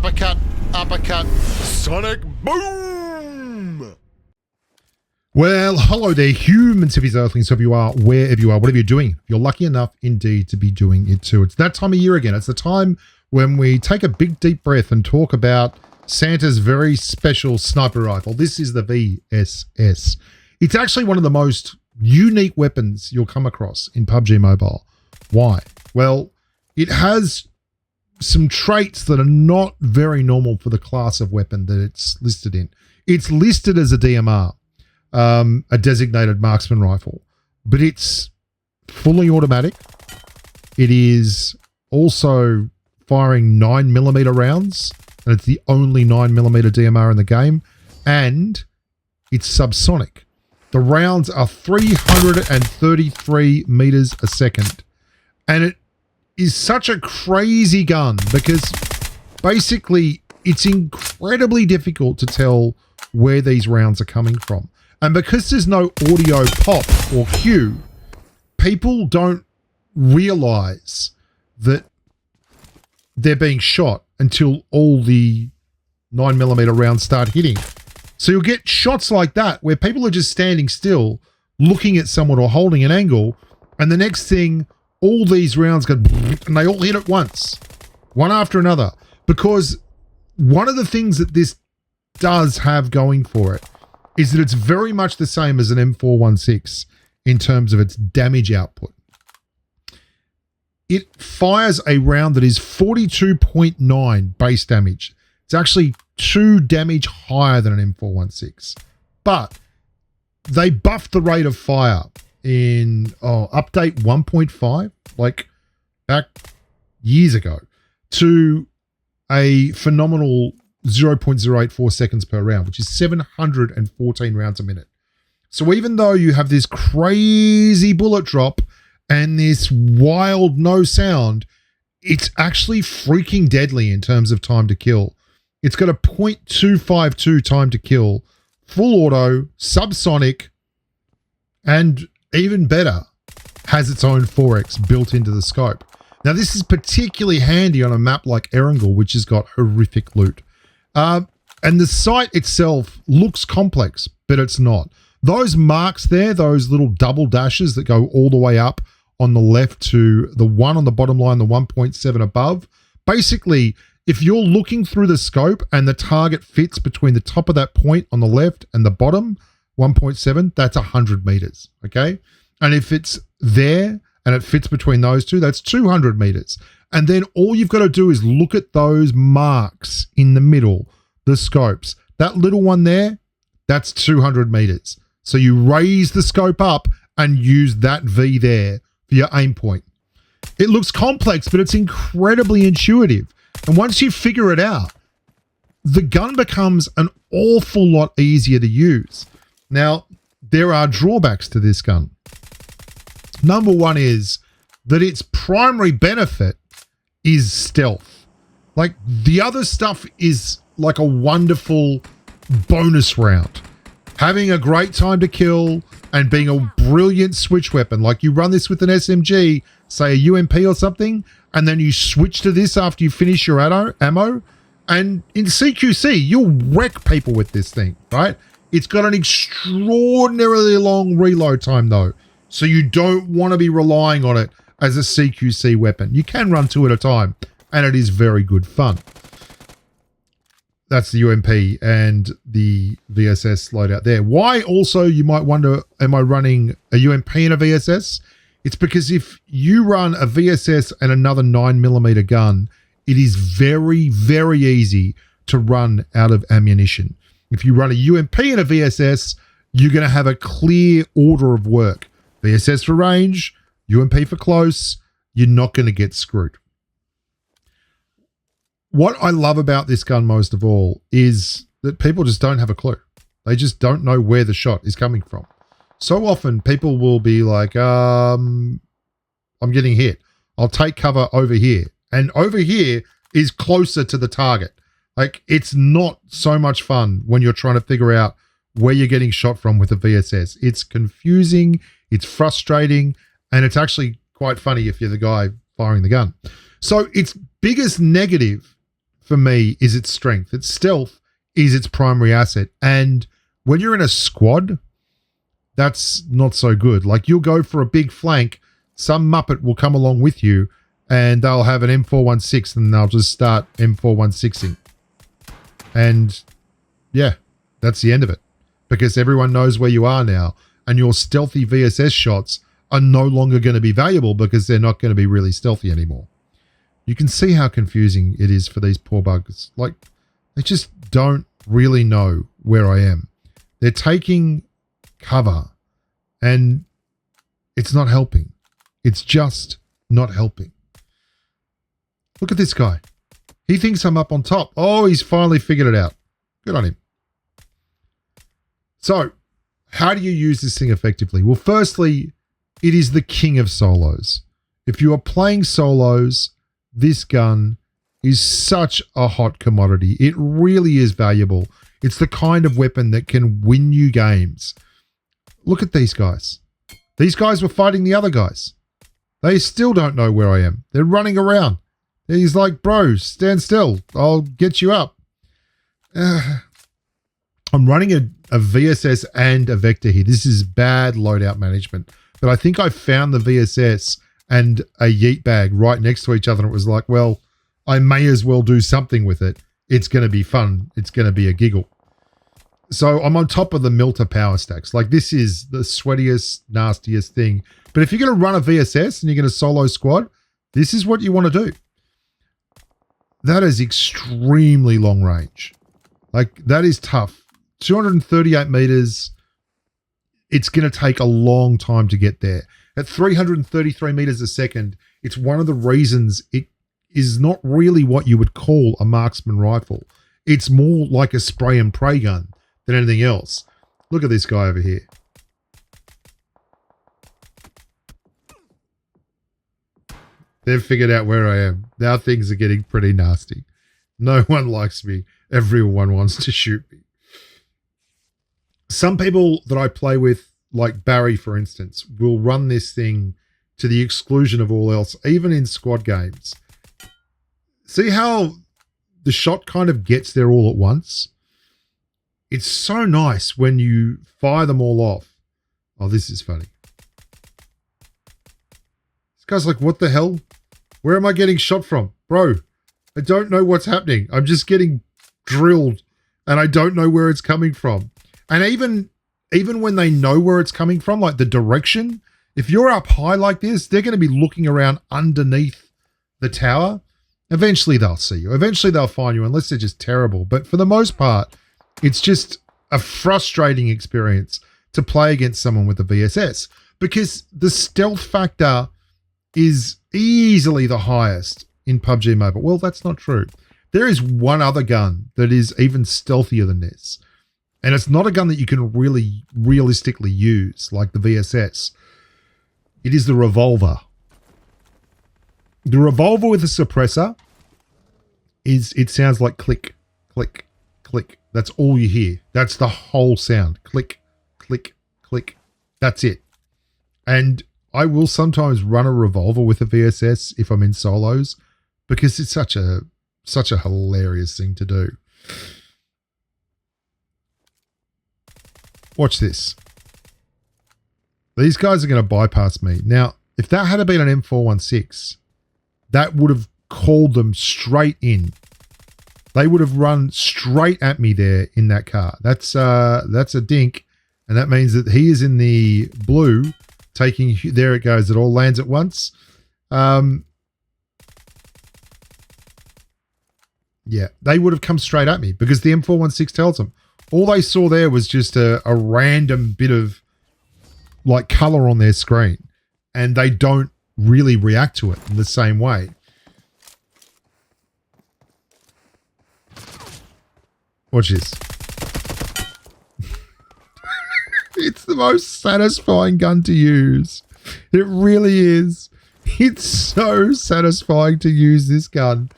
uppercut, uppercut, sonic boom. Well, hello there, humans, if you earthlings, so if you are, wherever you are, whatever you're doing, you're lucky enough indeed to be doing it too. It's that time of year again. It's the time when we take a big deep breath and talk about Santa's very special sniper rifle. This is the VSS. It's actually one of the most unique weapons you'll come across in PUBG Mobile. Why? Well, it has some traits that are not very normal for the class of weapon that it's listed in. It's listed as a DMR. A designated marksman rifle, but it's fully automatic. It is also firing 9mm rounds, and it's the only 9mm DMR in the game, and it's subsonic. The rounds are 333 meters a second, and it is such a crazy gun because basically it's incredibly difficult to tell where these rounds are coming from. And because there's no audio pop or cue, people don't realize that they're being shot until all the 9mm rounds start hitting. So you'll get shots like that where people are just standing still, looking at someone or holding an angle, and the next thing, all these rounds go and they all hit at once, one after another. Because one of the things that this does have going for it is that it's very much the same as an M416 in terms of its damage output. It fires a round that is 42.9 base damage. It's actually 2 damage higher than an M416. But they buffed the rate of fire in update 1.5, like back years ago, to a phenomenal 0.084 seconds per round, which is 714 rounds a minute. So even though you have this crazy bullet drop and this wild no sound, it's actually freaking deadly in terms of time to kill. It's got a 0.252 time to kill, full auto, subsonic, and even better, has its own 4x built into the scope. Now, this is particularly handy on a map like Erangel, which has got horrific loot. And the sight itself looks complex, but it's not. Those marks there, those little double dashes that go all the way up on the left to the 1 on the bottom line, the 1.7 above, basically, if you're looking through the scope and the target fits between the top of that point on the left and the bottom, 1.7, that's 100 meters, okay? And if it's there and it fits between those two, that's 200 meters. And then all you've got to do is look at those marks in the middle, the scopes. That little one there, that's 200 meters. So you raise the scope up and use that V there for your aim point. It looks complex, but it's incredibly intuitive. And once you figure it out, the gun becomes an awful lot easier to use. Now, there are drawbacks to this gun. Number one is that its primary benefit is stealth. Like, the other stuff is like a wonderful bonus round. Having a great time to kill and being a brilliant switch weapon. Like, you run this with an SMG, say a UMP or something, and then you switch to this after you finish your ammo. And in CQC, you'll wreck people with this thing, right? It's got an extraordinarily long reload time though. So you don't want to be relying on it as a CQC weapon. You can run 2 at a time, and it is very good fun. That's the UMP and the VSS loadout there. Why also, you might wonder, am I running a UMP and a VSS? It's because if you run a VSS and another 9mm gun, it is very, very easy to run out of ammunition. If you run a UMP and a VSS, you're going to have a clear order of work. VSS for range, UMP for close, you're not going to get screwed. What I love about this gun most of all is that people just don't have a clue. They just don't know where the shot is coming from. So often people will be like, I'm getting hit. I'll take cover over here. And over here is closer to the target. Like, it's not so much fun when you're trying to figure out where you're getting shot from with a VSS. It's confusing, it's frustrating, and it's actually quite funny if you're the guy firing the gun. So its biggest negative for me is its strength. Its stealth is its primary asset. And when you're in a squad, that's not so good. Like, you'll go for a big flank, some Muppet will come along with you, and they'll have an M416 and they'll just start M416ing. And yeah, that's the end of it. Because everyone knows where you are now, and your stealthy VSS shots are no longer going to be valuable because they're not going to be really stealthy anymore. You can see how confusing it is for these poor buggers. Like, they just don't really know where I am. They're taking cover, and it's not helping. It's just not helping. Look at this guy. He thinks I'm up on top. Oh, he's finally figured it out. Good on him. So, how do you use this thing effectively? Well, firstly, it is the king of solos. If you are playing solos, this gun is such a hot commodity. It really is valuable. It's the kind of weapon that can win you games. Look at these guys. These guys were fighting the other guys. They still don't know where I am. They're running around. He's like, bro, stand still. I'll get you up. I'm running a VSS and a Vector here. This is bad loadout management. But I think I found the VSS and a yeet bag right next to each other. And it was like, well, I may as well do something with it. It's going to be fun. It's going to be a giggle. So I'm on top of the Milter power stacks. Like, this is the sweatiest, nastiest thing. But if you're going to run a VSS and you're going to solo squad, this is what you want to do. That is extremely long range. Like, that is tough. 238 meters, it's going to take a long time to get there. At 333 meters a second, it's one of the reasons it is not really what you would call a marksman rifle. It's more like a spray and pray gun than anything else. Look at this guy over here. They've figured out where I am. Now things are getting pretty nasty. No one likes me. Everyone wants to shoot me. Some people that I play with, like Barry, for instance, will run this thing to the exclusion of all else, even in squad games. See how the shot kind of gets there all at once? It's so nice when you fire them all off. Oh, this is funny. This guy's like, what the hell? Where am I getting shot from? Bro, I don't know what's happening. I'm just getting drilled and I don't know where it's coming from. And even when they know where it's coming from, like the direction, if you're up high like this, they're going to be looking around underneath the tower. Eventually they'll see you. Eventually they'll find you, unless they're just terrible. But for the most part, it's just a frustrating experience to play against someone with a VSS, because the stealth factor is easily the highest in PUBG Mobile. Well, that's not true. There is one other gun that is even stealthier than this. And it's not a gun that you can really realistically use like the VSS. It is the revolver. The revolver with a suppressor it sounds like click, click, click. That's all you hear. That's the whole sound. Click, click, click. That's it. And I will sometimes run a revolver with a VSS if I'm in solos, because it's such a hilarious thing to do. Watch this. These guys are going to bypass me. Now, if that had been an M416, that would have called them straight in. They would have run straight at me there in that car. That's a dink, and that means that he is in the blue, taking, there it goes, it all lands at once. Yeah, they would have come straight at me because the M416 tells them. All they saw there was just a random bit of like color on their screen, and they don't really react to it in the same way. Watch this. It's the most satisfying gun to use. It really is. It's so satisfying to use this gun.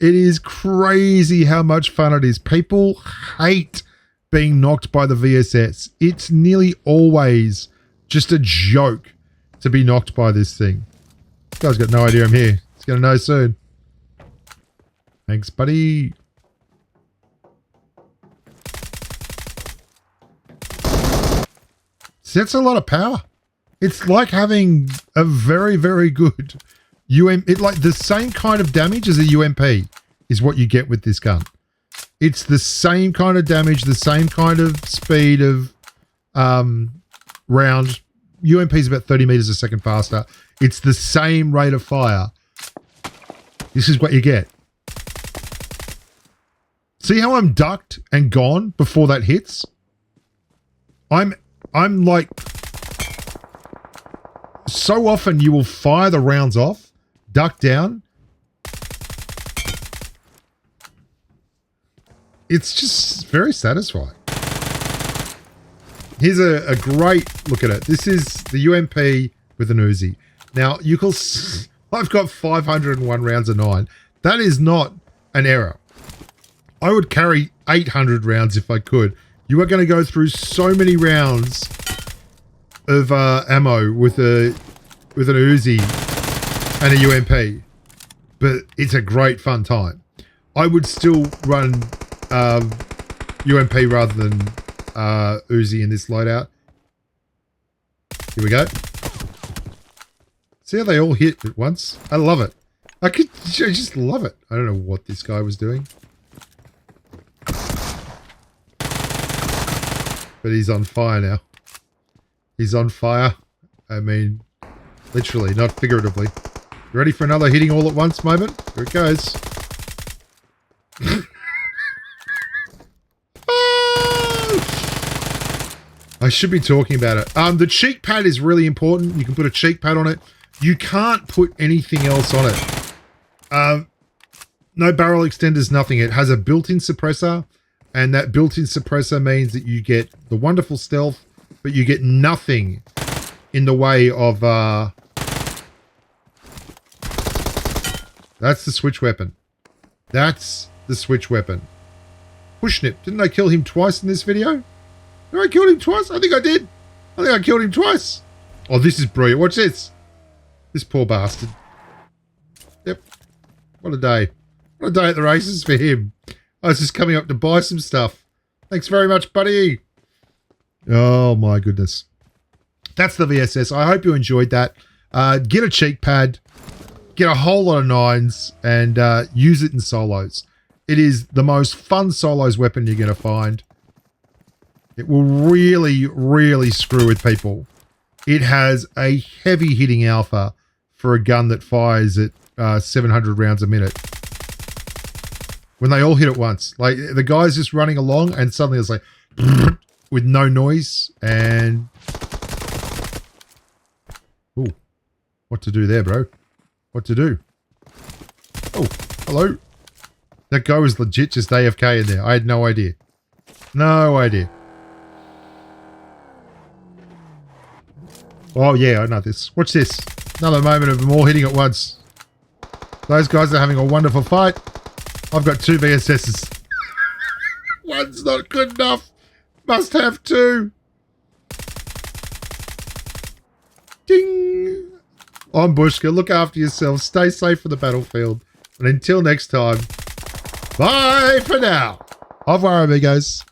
It is crazy how much fun it is. People hate being knocked by the VSS. It's nearly always just a joke to be knocked by this thing. This guy's got no idea I'm here. He's going to know soon. Thanks, buddy. See, that's a lot of power. It's like having a very, very good it like the same kind of damage as a UMP is what you get with this gun. It's the same kind of damage, the same kind of speed of round. UMP is about 30 meters a second faster. It's the same rate of fire. This is what you get. See how I'm ducked and gone before that hits? I'm like, so often you will fire the rounds off, duck down. It's just very satisfying. Here's a great look at it. This is the UMP with an Uzi. Now, I've got 501 rounds of 9. That is not an error. I would carry 800 rounds if I could. You are going to go through so many rounds of ammo with an Uzi and a UMP, but it's a great fun time. I would still run UMP rather than Uzi in this loadout. Here we go. See how they all hit at once? I love it. I just love it. I don't know what this guy was doing. But he's on fire now. He's on fire. I mean, literally, not figuratively. You ready for another hitting all at once moment? Here it goes. I should be talking about it. The cheek pad is really important. You can put a cheek pad on it. You can't put anything else on it. No barrel extenders, nothing. It has a built-in suppressor, and that built-in suppressor means that you get the wonderful stealth, but you get nothing in the way of... That's the switch weapon. That's the switch weapon. Push snip. Didn't I kill him twice in this video? Did I kill him twice? I think I did. I think I killed him twice. Oh, this is brilliant. Watch this. This poor bastard. Yep. What a day. What a day at the races for him. I was just coming up to buy some stuff. Thanks very much, buddy. Oh, my goodness. That's the VSS. I hope you enjoyed that. Get a cheek pad. Get a whole lot of 9s and use it in solos. It is the most fun solos weapon you're going to find. It will really, really screw with people. It has a heavy hitting alpha for a gun that fires at 700 rounds a minute. When they all hit at once. Like, the guy's just running along and suddenly it's like with no noise and... Ooh. What to do there, bro? What to do? Oh, hello. That guy was legit just AFK in there. I had no idea. No idea. Oh, yeah, I know this. Watch this. Another moment of them all hitting at once. Those guys are having a wonderful fight. I've got 2 VSSs. One's not good enough. Must have 2. Ding. I'm Bushka. Look after yourself. Stay safe for the battlefield. And until next time, bye for now. Au revoir, amigos.